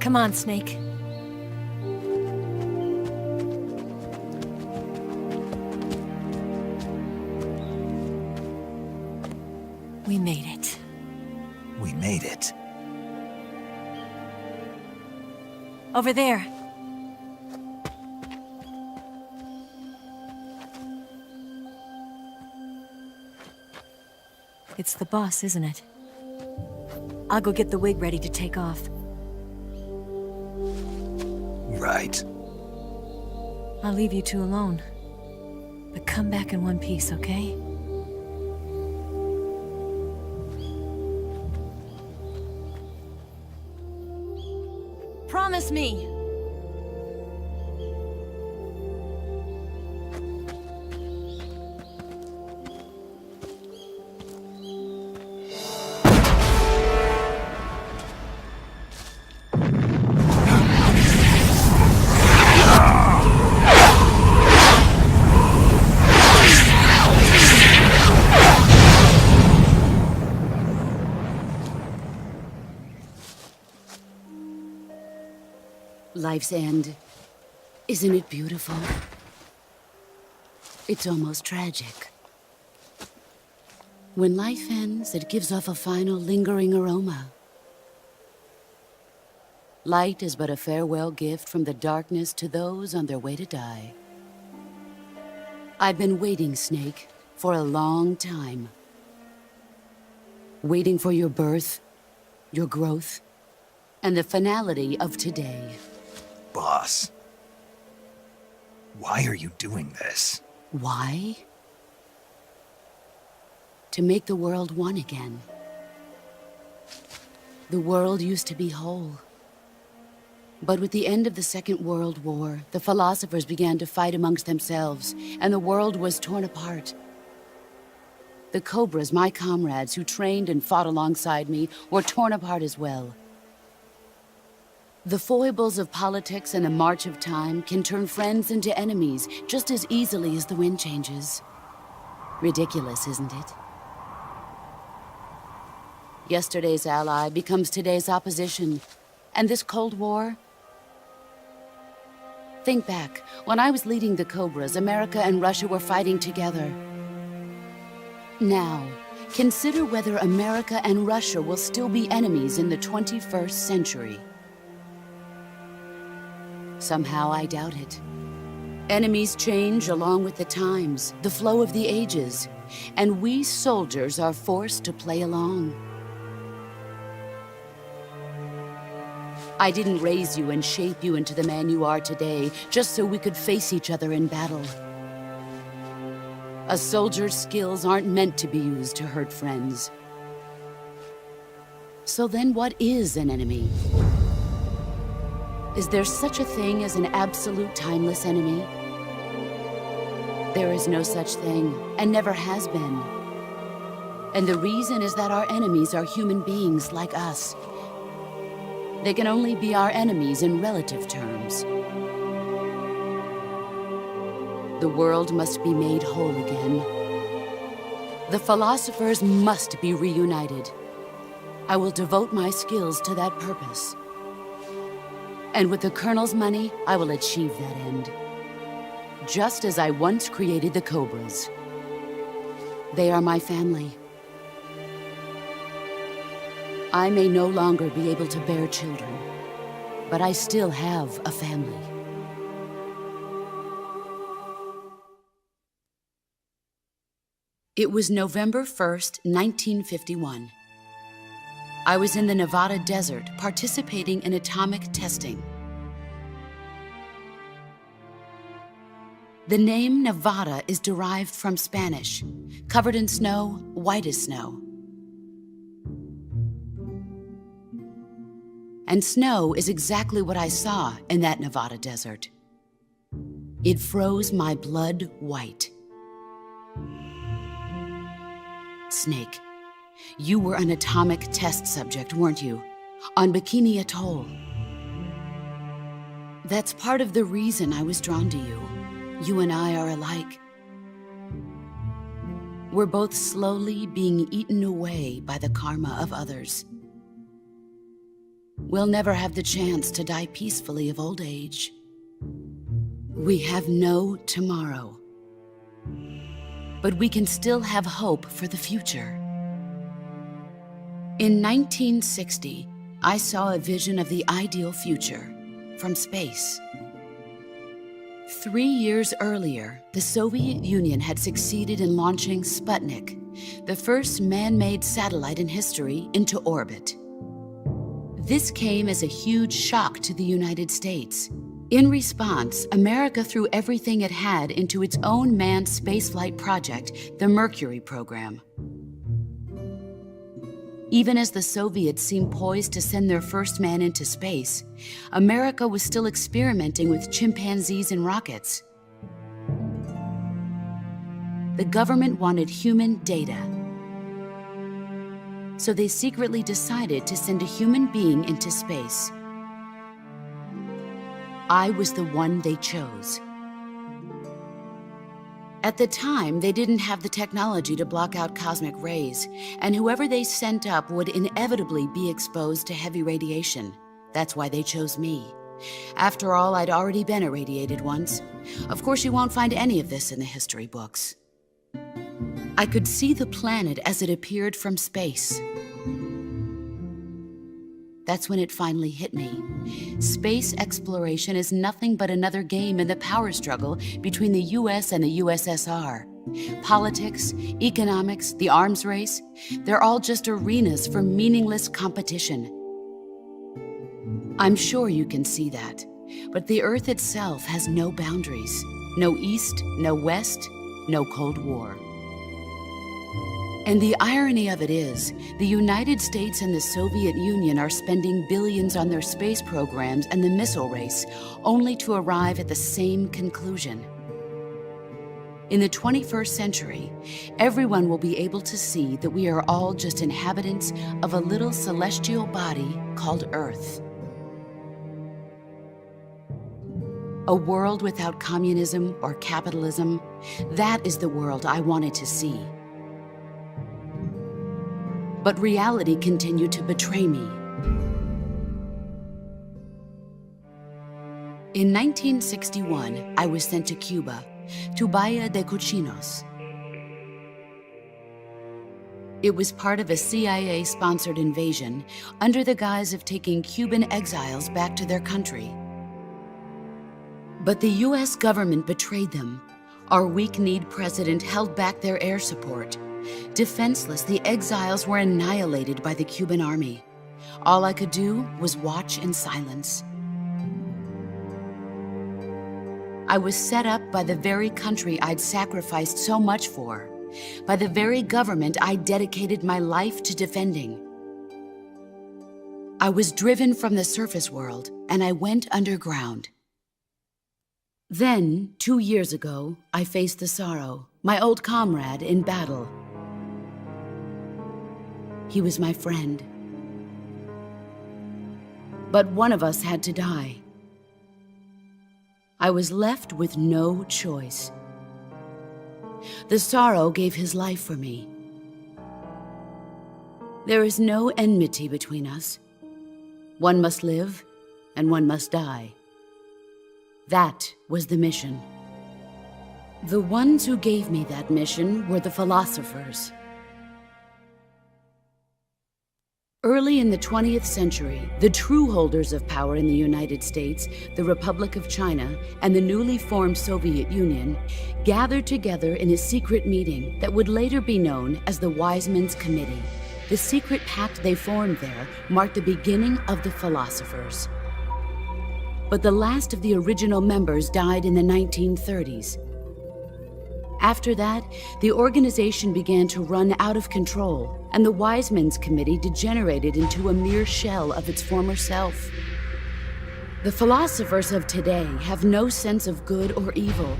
Come on, Snake. We made it. We made it. Over there. It's the boss, isn't it? I'll go get the wig ready to take off. Right. I'll leave you two alone. But come back in one piece, okay? Promise me! Life's end. Isn't it beautiful? It's almost tragic. When life ends, it gives off a final lingering aroma. Light is but a farewell gift from the darkness to those on their way to die. I've been waiting, Snake, for a long time. Waiting for your birth, your growth, and the finality of today. Boss. Why are you doing this? Why? To make the world one again. The world used to be whole. But with the end of the Second World War, the philosophers began to fight amongst themselves, and the world was torn apart. The Cobras, my comrades who trained and fought alongside me, were torn apart as well. The foibles of politics and the march of time can turn friends into enemies just as easily as the wind changes. Ridiculous, isn't it? Yesterday's ally becomes today's opposition. And this Cold War? Think back. When I was leading the Cobras, America and Russia were fighting together. Now, consider whether America and Russia will still be enemies in the 21st century. Somehow I doubt it. Enemies change along with the times, the flow of the ages, and we soldiers are forced to play along. I didn't raise you and shape you into the man you are today just so we could face each other in battle. A soldier's skills aren't meant to be used to hurt friends. So then what is an enemy? Is there such a thing as an absolute timeless enemy? There is no such thing, and never has been. And the reason is that our enemies are human beings like us. They can only be our enemies in relative terms. The world must be made whole again. The philosophers must be reunited. I will devote my skills to that purpose. And with the Colonel's money, I will achieve that end. Just as I once created the Cobras. They are my family. I may no longer be able to bear children, but I still have a family. It was November 1st, 1951. I was in the Nevada desert participating in atomic testing. The name Nevada is derived from Spanish, covered in snow, white as snow. And snow is exactly what I saw in that Nevada desert. It froze my blood white. Snake, you were an atomic test subject, weren't you? On Bikini Atoll. That's part of the reason I was drawn to you. You and I are alike. We're both slowly being eaten away by the karma of others. we'll never have the chance to die peacefully of old age. We have no tomorrow. But we can still have hope for the future. In 1960, I saw a vision of the ideal future from space. 3 years earlier, the Soviet Union had succeeded in launching Sputnik, the first man-made satellite in history, into orbit. This came as a huge shock to the United States. In response, America threw everything it had into its own manned spaceflight project, the Mercury program. Even as the Soviets seemed poised to send their first man into space, America was still experimenting with chimpanzees and rockets. The government wanted human data, so they secretly decided to send a human being into space. I was the one they chose. At the time, they didn't have the technology to block out cosmic rays, and whoever they sent up would inevitably be exposed to heavy radiation. That's why they chose me. After all, I'd already been irradiated once. Of course, you won't find any of this in the history books. I could see the planet as it appeared from space. That's when it finally hit me. Space exploration is nothing but another game in the power struggle between the US and the USSR. Politics, economics, the arms race, they're all just arenas for meaningless competition. I'm sure you can see that, but the Earth itself has no boundaries. No East, no West, no Cold War. And the irony of it is, the United States and the Soviet Union are spending billions on their space programs and the missile race, only to arrive at the same conclusion. In the 21st century, everyone will be able to see that we are all just inhabitants of a little celestial body called Earth. A world without communism or capitalism, that is the world I wanted to see. But reality continued to betray me. In 1961, I was sent to Cuba, to Bahia de Cochinos. It was part of a CIA-sponsored invasion under the guise of taking Cuban exiles back to their country. But the US government betrayed them. Our weak-kneed president held back their air support. Defenseless, the exiles were annihilated by the Cuban army. All I could do was watch in silence. I was set up by the very country I'd sacrificed so much for, by the very government I dedicated my life to defending. I was driven from the surface world, and I went underground. Then, 2 years ago, I faced the sorrow, my old comrade in battle. He was my friend. But one of us had to die. I was left with no choice. The sorrow gave his life for me. There is no enmity between us. One must live, and one must die. That was the mission. The ones who gave me that mission were the philosophers. Early in the 20th century, the true holders of power in the United States, the Republic of China, and the newly formed Soviet Union gathered together in a secret meeting that would later be known as the Wise Men's Committee. The secret pact they formed there marked the beginning of the philosophers. But the last of the original members died in the 1930s. After that, the organization began to run out of control, and the Wise Men's Committee degenerated into a mere shell of its former self. The philosophers of today have no sense of good or evil.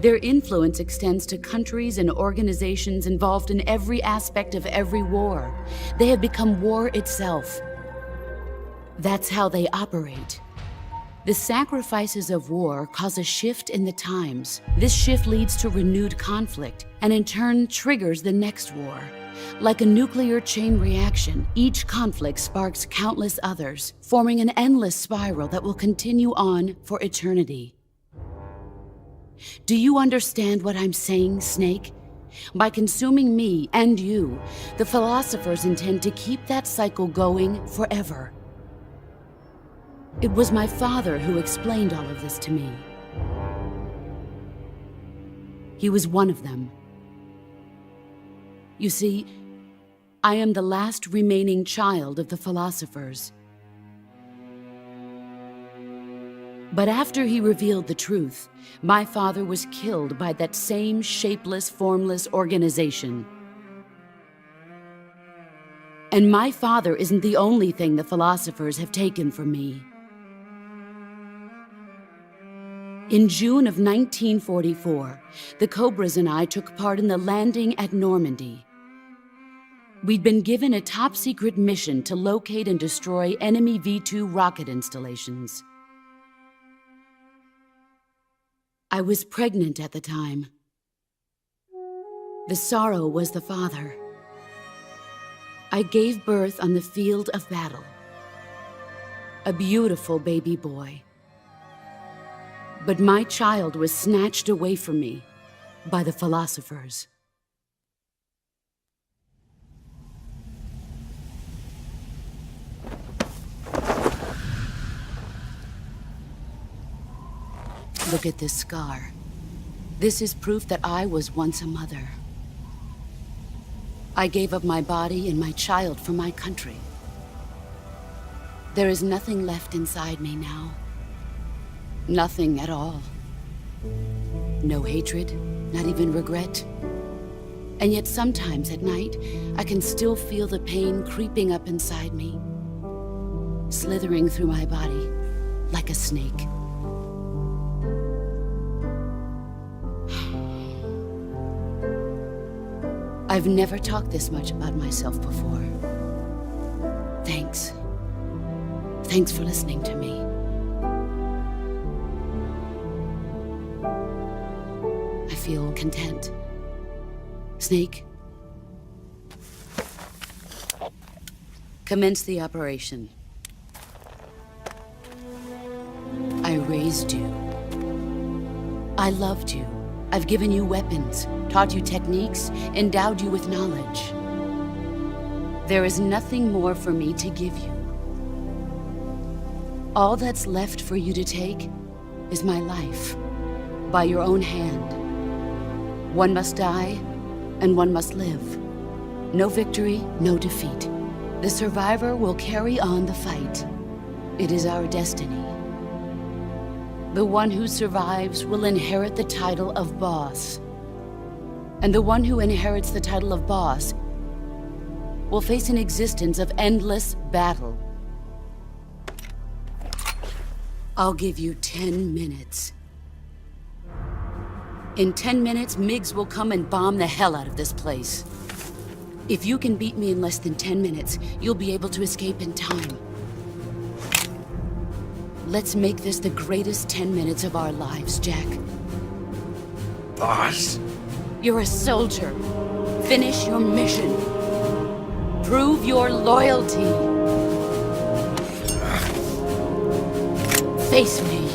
Their influence extends to countries and organizations involved in every aspect of every war. They have become war itself. That's how they operate. The sacrifices of war cause a shift in the times. This shift leads to renewed conflict, and in turn triggers the next war. Like a nuclear chain reaction, each conflict sparks countless others, forming an endless spiral that will continue on for eternity. Do you understand what I'm saying, Snake? By consuming me and you, the philosophers intend to keep that cycle going forever. It was my father who explained all of this to me. He was one of them. You see, I am the last remaining child of the philosophers. But after he revealed the truth, my father was killed by that same shapeless, formless organization. And my father isn't the only thing the philosophers have taken from me. In June of 1944, the Cobras and I took part in the landing at Normandy. We'd been given a top-secret mission to locate and destroy enemy V-2 rocket installations. I was pregnant at the time. The sorrow was the father. I gave birth on the field of battle. A beautiful baby boy. But my child was snatched away from me by the philosophers. Look at this scar. This is proof that I was once a mother. I gave up my body and my child for my country. There is nothing left inside me now. Nothing at all. No hatred, not even regret. And yet sometimes at night, I can still feel the pain creeping up inside me, slithering through my body like a snake. I've never talked this much about myself before. Thanks. Thanks for listening to me. I feel content. Snake, commence the operation. I raised you. I loved you. I've given you weapons, taught you techniques, endowed you with knowledge. There is nothing more for me to give you. All that's left for you to take is my life, by your own hand. One must die, and one must live. No victory, no defeat. The survivor will carry on the fight. It is our destiny. The one who survives will inherit the title of boss. And the one who inherits the title of boss will face an existence of endless battle. I'll give you 10 minutes. In 10 minutes, MiGs will come and bomb the hell out of this place. If you can beat me in less than 10 minutes, you'll be able to escape in time. Let's make this the greatest 10 minutes of our lives, Jack. Boss. You're a soldier. Finish your mission. Prove your loyalty. Face me.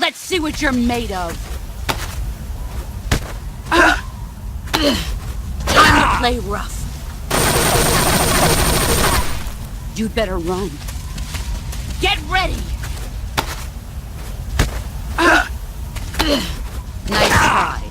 Let's see what you're made of. Time to play rough. You'd better run. Get ready! Nice try.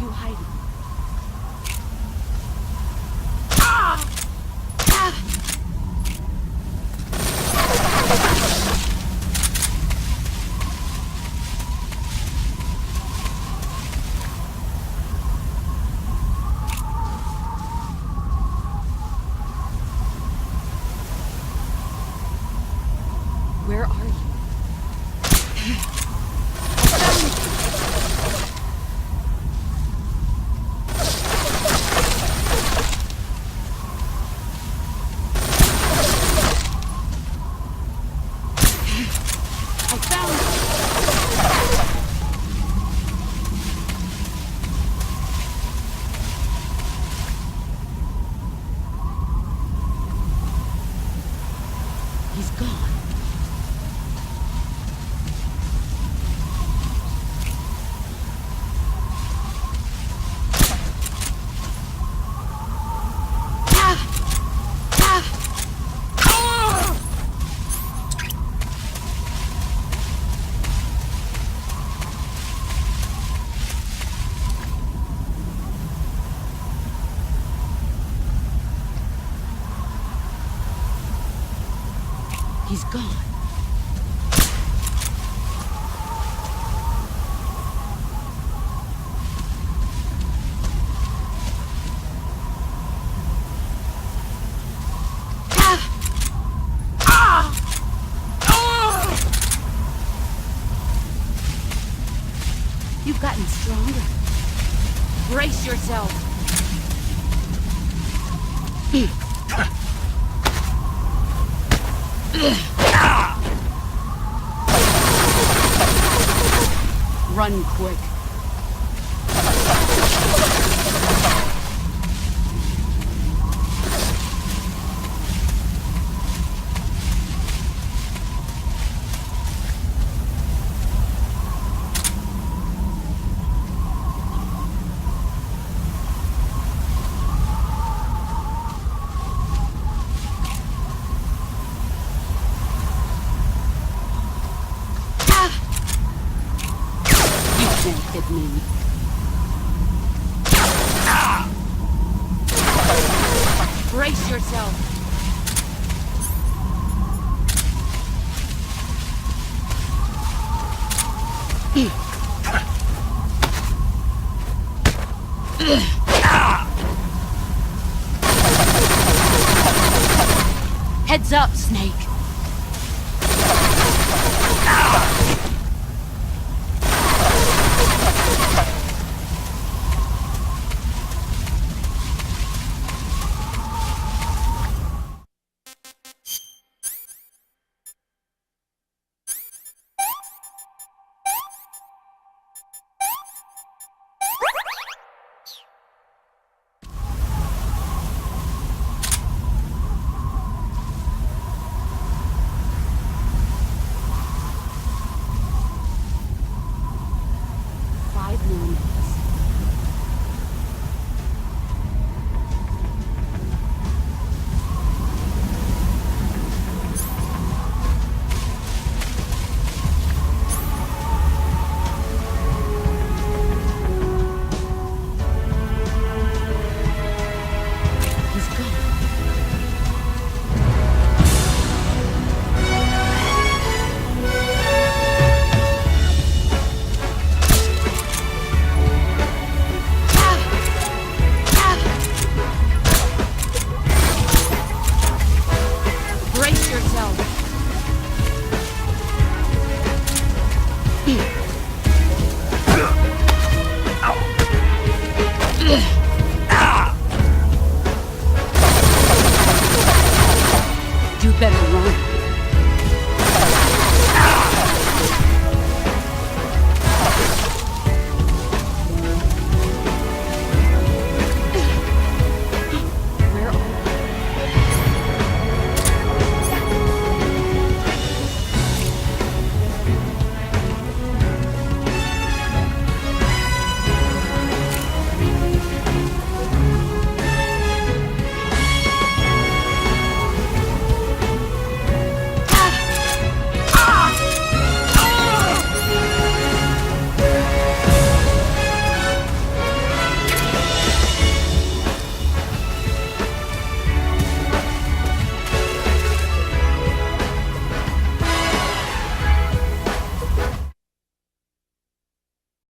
you hiding? Where are you? I found you! He's gone. He's gone. You've gotten stronger. Brace yourself. Run quick. Can't hit me. Brace yourself. Heads up, Snake.